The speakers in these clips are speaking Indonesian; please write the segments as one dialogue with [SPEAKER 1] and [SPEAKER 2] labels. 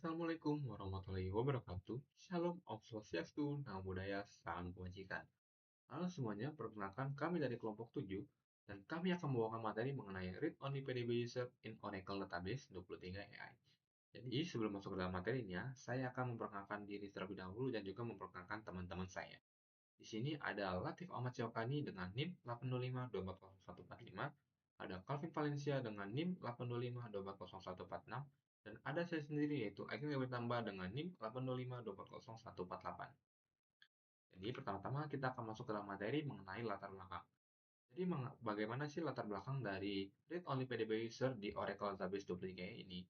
[SPEAKER 1] Assalamualaikum warahmatullahi wabarakatuh. Shalom, Om Swastiastu, Namo Buddhaya, Salam Kebajikan. Halo semuanya, perkenalkan kami dari kelompok 7 dan kami akan membawakan materi mengenai Read Only PDB User in Oracle Database 23 AI. Jadi sebelum masuk ke dalam materinya, saya akan memperkenalkan diri terlebih dahulu dan juga memperkenalkan teman-teman saya. Di sini ada Latif Ahmad Syawkani dengan NIM 825240145, ada Calvin Valencia dengan NIM 825240146, dan ada saya sendiri yaitu Agil Tambah dengan NIM 825240148. Jadi pertama-tama kita akan masuk ke dalam materi mengenai latar belakang. Jadi bagaimana sih latar belakang dari Read Only PDB User di Oracle Database 23 ini?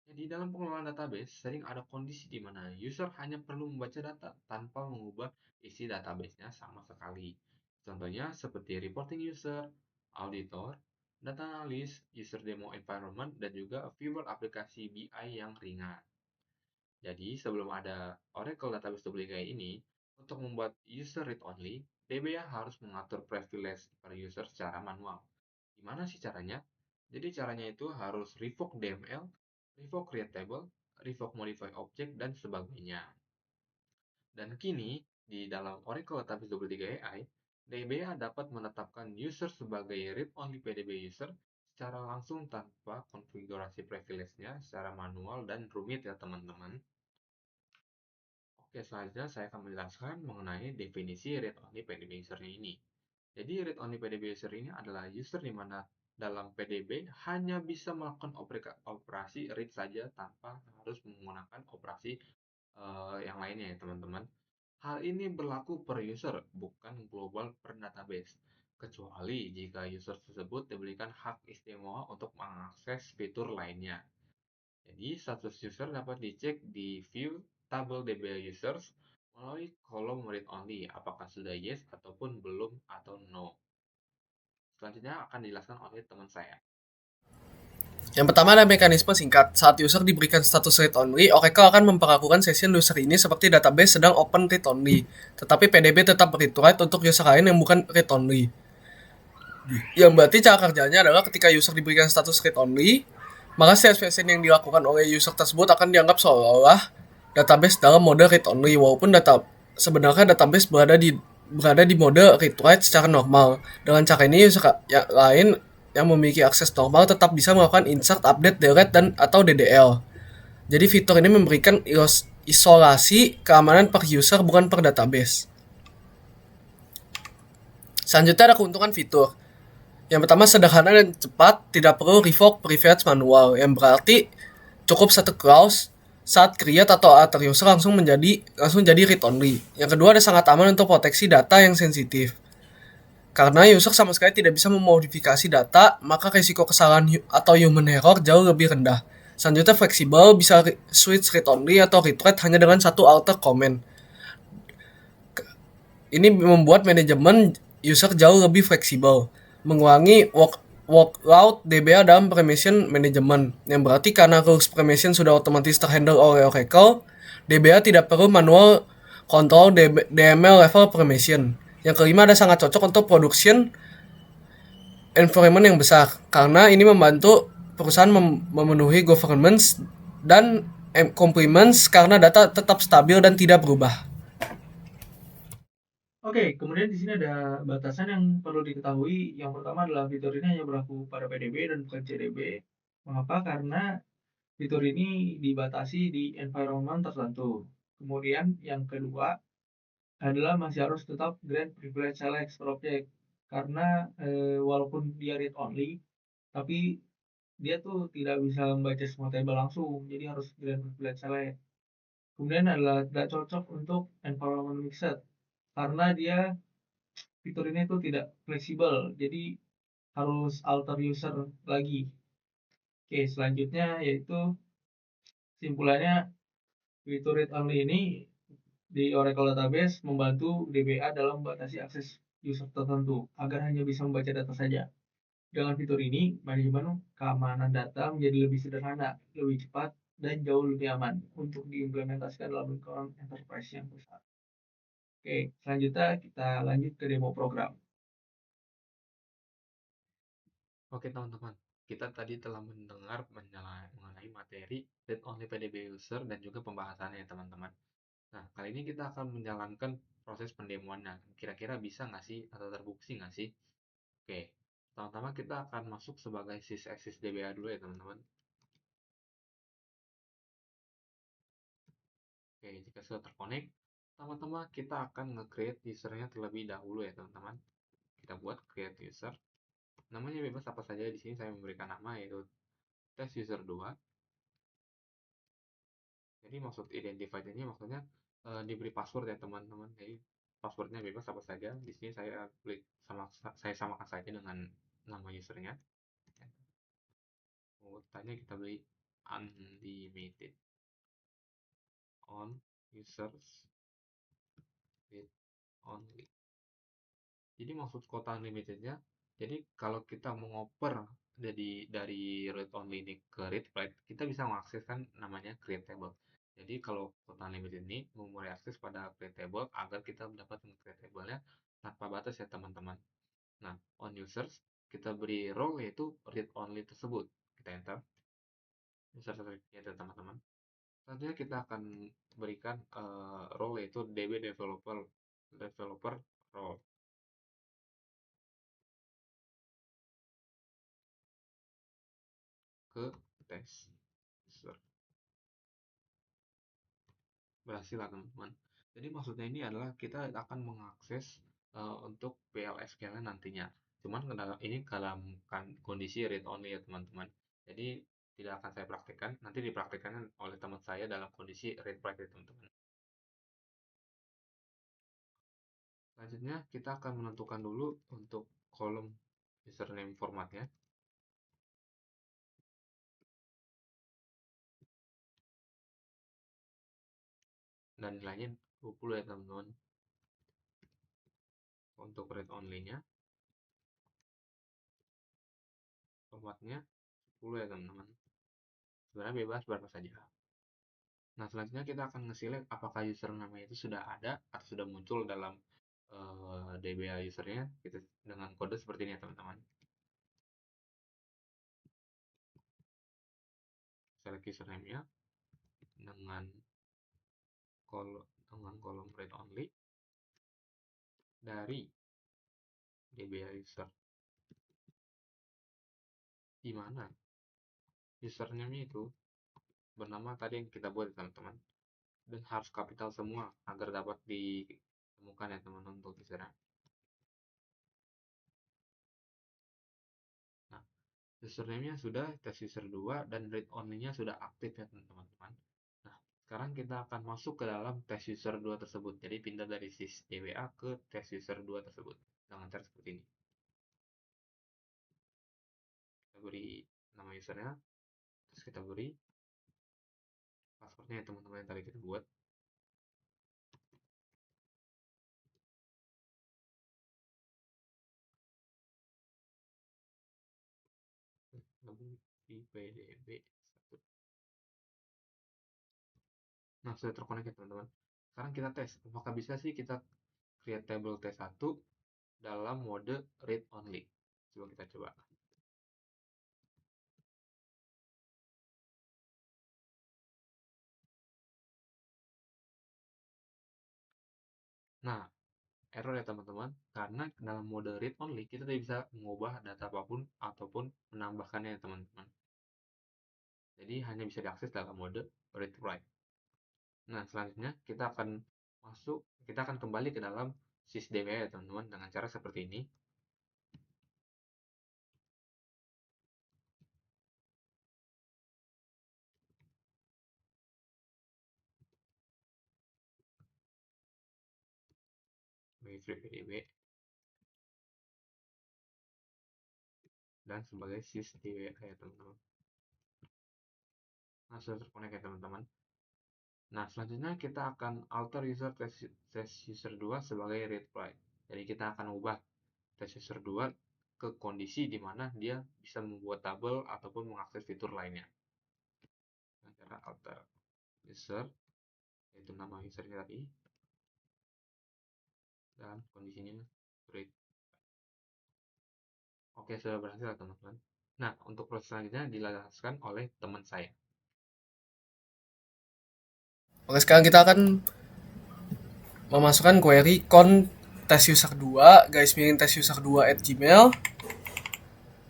[SPEAKER 1] Jadi dalam pengelolaan database, sering ada kondisi di mana user hanya perlu membaca data tanpa mengubah isi database-nya sama sekali. Contohnya seperti reporting user, auditor, data analyst, user demo environment, dan juga viewer aplikasi BI yang ringan. Jadi sebelum ada Oracle Database Duplicate ini, untuk membuat user read only, DBA harus mengatur privilege per user secara manual. Gimana sih caranya? Jadi caranya itu harus revoke DML, revoke create table, revoke modify object, dan sebagainya. Dan kini, di dalam Oracle Database 23 AI, DBA dapat menetapkan user sebagai read-only PDB user secara langsung tanpa konfigurasi privilege-nya secara manual dan rumit ya teman-teman. Oke, selanjutnya saya akan menjelaskan mengenai definisi read-only PDB user ini. Jadi read-only PDB user ini adalah user di mana dalam PDB hanya bisa melakukan operasi read saja tanpa harus menggunakan operasi yang lainnya ya teman-teman. Hal ini berlaku per user, bukan global per database. Kecuali jika user tersebut diberikan hak istimewa untuk mengakses fitur lainnya. Jadi status user dapat dicek di view tabel DBA users melalui kolom read only apakah sudah yes ataupun belum atau no. Selanjutnya akan dijelaskan oleh teman saya.
[SPEAKER 2] Yang pertama ada mekanisme singkat. Saat user diberikan status read only, Oracle akan memperlakukan session user ini seperti database sedang open read only. Tetapi PDB tetap read write untuk user lain yang bukan read only. Yang berarti cara kerjanya adalah ketika user diberikan status read only, maka session yang dilakukan oleh user tersebut akan dianggap seolah-olah database dalam mode read only, walaupun sebenarnya database berada di mode read write secara normal. Dengan cara ini user yang lain yang memiliki akses normal tetap bisa melakukan insert, update, delete, dan atau DDL. Jadi fitur ini memberikan isolasi keamanan per user bukan per database. Selanjutnya ada keuntungan fitur. Yang pertama sederhana dan cepat, tidak perlu revoke privilege manual, yang berarti cukup satu clause saat create atau alter user langsung jadi read only. Yang kedua ada sangat aman untuk proteksi data yang sensitif. Karena user sama sekali tidak bisa memodifikasi data, maka risiko kesalahan atau human error jauh lebih rendah. Selanjutnya fleksibel, bisa switch read only atau read write hanya dengan satu alter comment. Ini membuat manajemen user jauh lebih fleksibel, mengurangi workload DBA dalam permission management, yang berarti karena rules permission sudah otomatis terhandle oleh Oracle, DBA tidak perlu manual kontrol DML level permission. Yang kelima ada sangat cocok untuk production environment yang besar, karena ini membantu perusahaan memenuhi governance dan compliance karena data tetap stabil dan tidak berubah.
[SPEAKER 3] Oke, kemudian di sini ada batasan yang perlu diketahui. Yang pertama adalah fitur ini hanya berlaku pada PDB dan bukan CDB. Mengapa? Karena fitur ini dibatasi di environment tertentu. Kemudian yang kedua adalah masih harus tetap grant privilege select per object. Karena walaupun dia read only, tapi dia tuh tidak bisa membaca semua table langsung. Jadi harus grant privilege select. Kemudian adalah tidak cocok untuk environment mixed. Karena dia fitur ini tuh tidak fleksibel, jadi harus alter user lagi. Oke, selanjutnya yaitu simpulannya fitur read only ini di Oracle Database membantu DBA dalam membatasi akses user tertentu agar hanya bisa membaca data saja. Dengan fitur ini, manajemen keamanan data menjadi lebih sederhana, lebih cepat, dan jauh lebih aman untuk diimplementasikan dalam lingkungan enterprise yang besar. Oke, selanjutnya kita lanjut ke demo program.
[SPEAKER 1] Oke teman-teman, kita tadi telah mendengar mengenai materi read only PDB user dan juga pembahasannya ya teman-teman. Nah, kali ini kita akan menjalankan proses pendemoannya. Kira-kira bisa nggak sih atau terbukti nggak sih? Oke, pertama-tama kita akan masuk sebagai sysaccess DBA dulu ya teman-teman. Oke, jika sudah terkonek, pertama-tama kita akan nge-create usernya terlebih dahulu ya teman-teman. Kita buat create user. Namanya bebas apa saja, di sini saya memberikan nama yaitu test user 2. Jadi maksud identified ini maksudnya diberi password ya teman-teman. Jadi passwordnya bebas apa saja. Di sini saya samakan saja dengan nama usernya. Tanya kita beri unlimited on users with only. Jadi maksud kota unlimitednya, jadi kalau kita mengoper dari read only ini ke read write, kita bisa mengakses kan namanya create table. Jadi kalau kota unlimited ini memberi akses pada create table agar kita mendapatkan create table-nya tanpa batas ya teman-teman. Nah, on users kita beri role yaitu read only tersebut. Kita enter user certificate ya teman-teman. Selanjutnya kita akan berikan role yaitu db developer role ke test user. Berhasil lah teman-teman. Jadi maksudnya ini adalah kita akan mengakses untuk PLSQL nantinya. Cuman ini dalam kondisi read only ya teman-teman. Jadi tidak akan saya praktekkan, nanti dipraktekkan oleh teman saya dalam kondisi read write ya teman-teman. Selanjutnya kita akan menentukan dulu untuk kolom username formatnya dan nilainya 20 ya teman-teman. Untuk read only-nya formatnya 10 ya teman-teman. Sebenarnya bebas berapa saja. Nah, selanjutnya kita akan nge-select apakah username itu sudah ada atau sudah muncul dalam DBA usernya gitu, dengan kode seperti ini ya teman-teman. Select username-nya dengan kolom read only dari DBA user, di mana username itu bernama tadi yang kita buat teman-teman, dan harus kapital semua agar dapat ditemukan ya teman-teman untuk usernya. Nah, username-nya sudah, test user 2 dan read only-nya sudah aktif ya teman-teman. Nah, sekarang kita akan masuk ke dalam test user 2 tersebut. Jadi pindah dari sys DBA ke test user 2 tersebut dengan cara seperti ini. Kita beri nama usernya, terus kita beri passwordnya ya teman-teman yang tadi kita buat. Lalu di PDB 1. Nah, sudah terkonek ya teman-teman. Sekarang kita tes, apakah bisa sih kita create table T1 dalam mode read only. Coba kita coba. Nah, error ya teman-teman, karena dalam mode read only kita tidak bisa mengubah data apapun ataupun menambahkannya ya teman-teman. Jadi hanya bisa diakses dalam mode read write. Nah, selanjutnya kita akan kembali ke dalam sysdba ya teman-teman dengan cara seperti ini. Sebagai pdb dan sebagai sysdba ya teman-teman. Nah, sudah terkonek ya teman-teman. Nah, selanjutnya kita akan alter user test user 2 sebagai read write. Jadi kita akan ubah test user 2 ke kondisi di mana dia bisa membuat tabel ataupun mengakses fitur lainnya. Dengan cara alter user, yaitu nama usernya tadi, dan kondisinya read. Oke, sudah berhasil teman-teman. Nah, untuk proses selanjutnya dijelaskan oleh teman saya.
[SPEAKER 2] Oke, sekarang kita akan memasukkan query con tes user 2 guys miring tes user 2 at gmail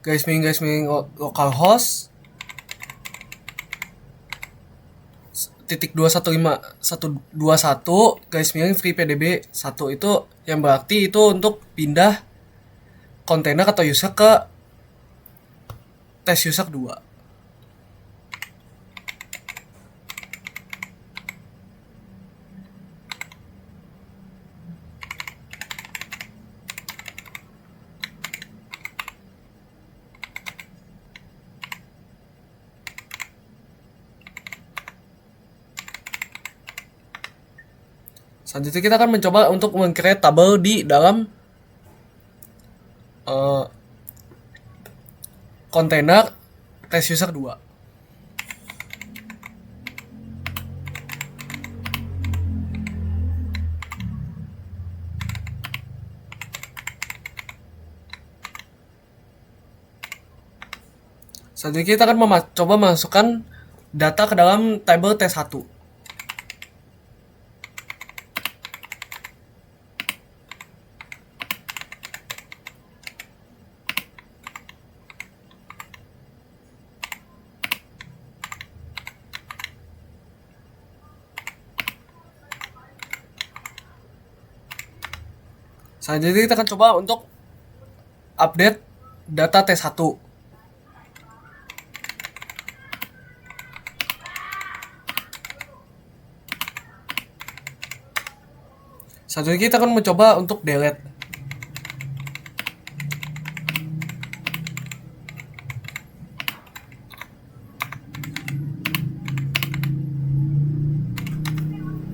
[SPEAKER 2] guys miring localhost titik 215.121 guys miring free pdb 1 itu yang berarti itu untuk pindah kontainer atau user ke tes user 2. Selanjutnya kita akan mencoba untuk meng-create tabel di dalam uh, kontainer tes user 2. Selanjutnya kita akan coba masukkan data ke dalam table T1. Selanjutnya kita akan coba untuk update data T1. Selanjutnya kita akan mencoba untuk delete.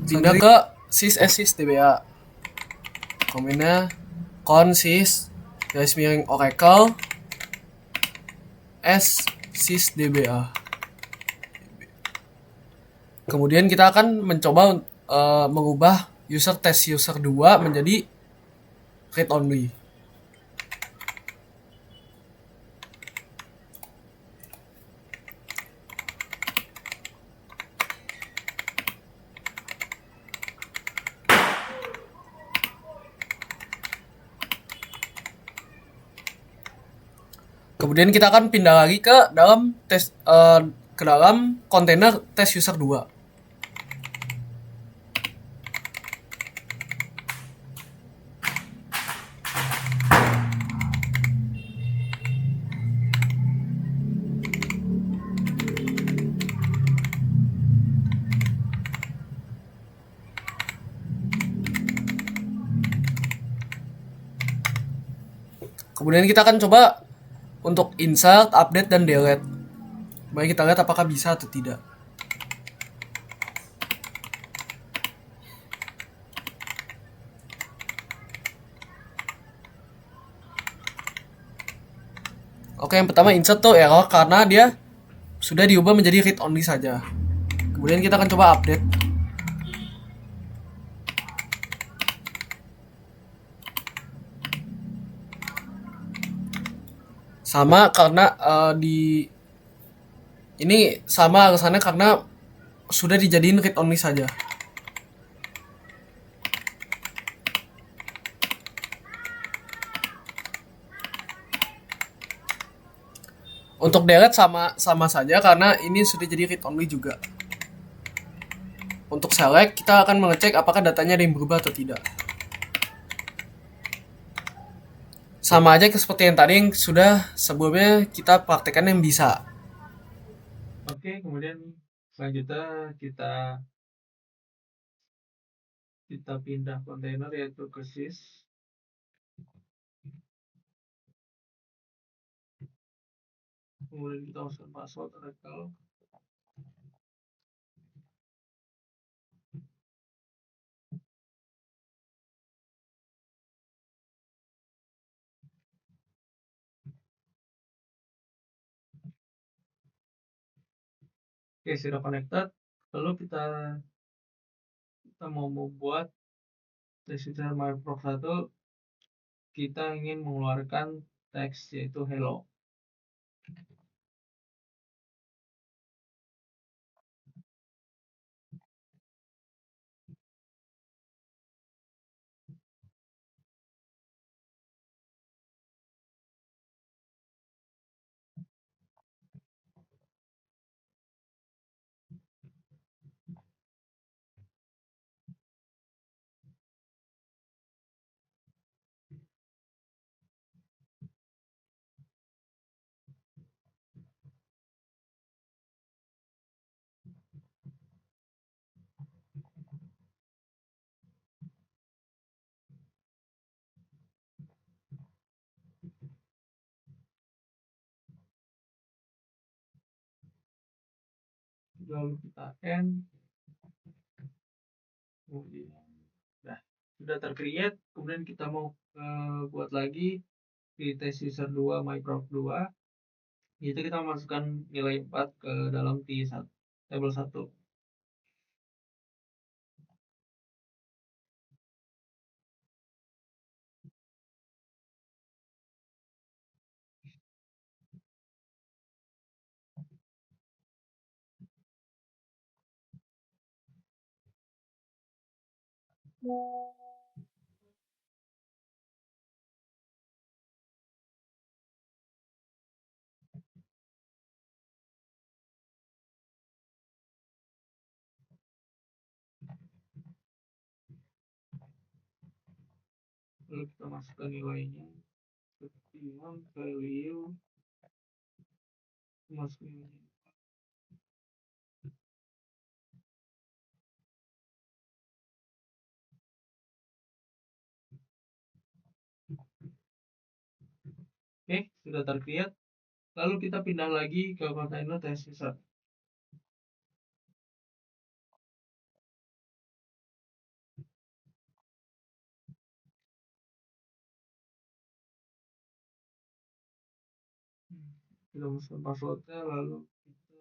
[SPEAKER 2] Pindah ke sys/sys/dba. Komennya consys garis miring oracle s/sys/dba. Kemudian kita akan mencoba mengubah user test user 2 menjadi read only. Kemudian kita akan pindah lagi ke dalam ke dalam kontainer tes user 2. Kemudian kita akan coba untuk insert, update, dan delete. Mari kita lihat apakah bisa atau tidak. Oke, yang pertama insert tuh error karena dia sudah diubah menjadi read only saja. Kemudian kita akan coba update. Sama karena ini sama alasannya karena sudah dijadiin read only saja. Untuk delete sama saja karena ini sudah jadi read only juga. Untuk select kita akan mengecek apakah datanya ada yang berubah atau tidak. Sama aja seperti yang tadi yang sudah sebelumnya kita praktekkan yang bisa.
[SPEAKER 3] Oke, kemudian selanjutnya kita pindah kontainer yaitu ke sys. Kemudian kita masukkan password oracle. Oke, sudah connected. Lalu kita mau membuat register myprof 1. Kita ingin mengeluarkan teks yaitu hello. lalu kita end, kemudian sudah tercreate, kemudian kita mau buat lagi di test user 2 myprof 2, itu kita masukkan nilai 4 ke dalam T1 table 1. Lalu kita masukkan nilainya seperti value, masukkan nilainya. Oke, sudah tercreate. Lalu kita pindah lagi ke kontainer test user. Kita masukkan passwordnya, lalu kita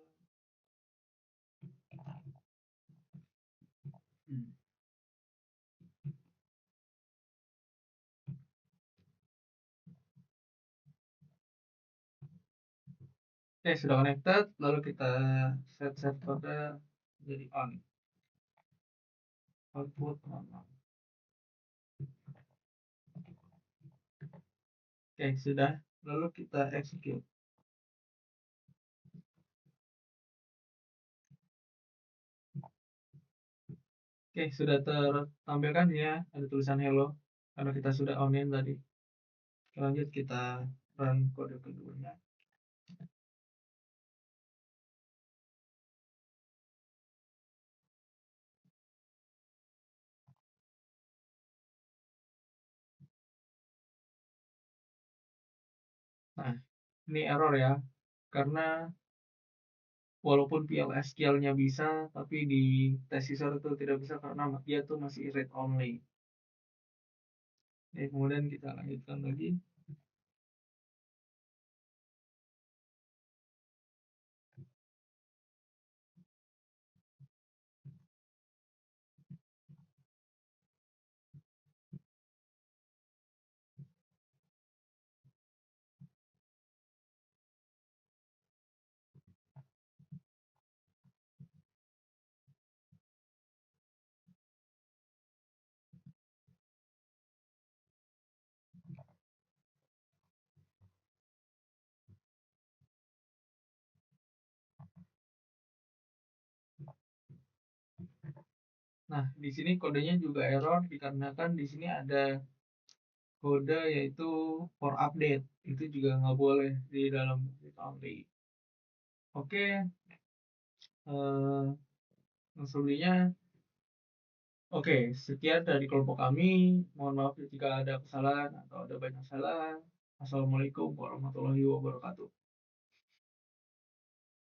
[SPEAKER 3] Oke, sudah connected, lalu kita set servernya jadi on. Output on. Oke, sudah. Lalu kita execute. Oke, sudah tertampilkan ya, ada tulisan hello karena kita sudah on-in tadi. Lanjut kita run kode keduanya. Nah, ini error ya, karena walaupun PL/SQL-nya bisa, tapi di test user itu tidak bisa karena dia tuh masih read only. Oke, kemudian kita lanjutkan lagi. Nah, di sini kodenya juga error dikarenakan di sini ada kode yaitu for update. Itu juga nggak boleh di dalam read only. Oke, maksudnya oke, sekian dari kelompok kami. Mohon maaf jika ada kesalahan atau ada banyak salah. Assalamualaikum warahmatullahi wabarakatuh.